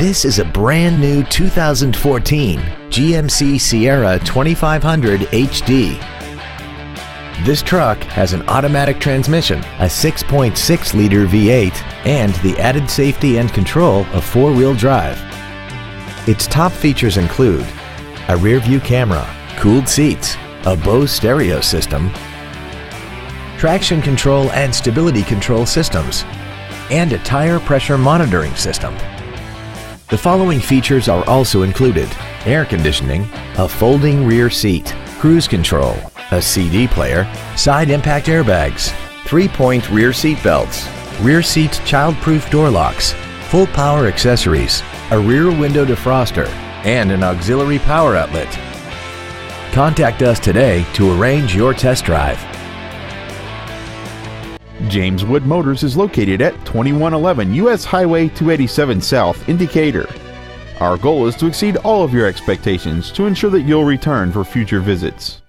This is a brand new 2014 GMC Sierra 2500 HD. This truck has an automatic transmission, a 6.6-liter V8, and the added safety and control of four-wheel drive. Its top features include a rear-view camera, cooled seats, a Bose stereo system, traction control and stability control systems, and a tire pressure monitoring system. The following features are also included: air conditioning, a folding rear seat, cruise control, a CD player, side impact airbags, 3-point rear seat belts, rear seat child-proof door locks, full power accessories, a rear window defroster, and an auxiliary power outlet. Contact us today to arrange your test drive. James Wood Motors is located at 2111 US Highway 287 South in Decatur. Our goal is to exceed all of your expectations to ensure that you'll return for future visits.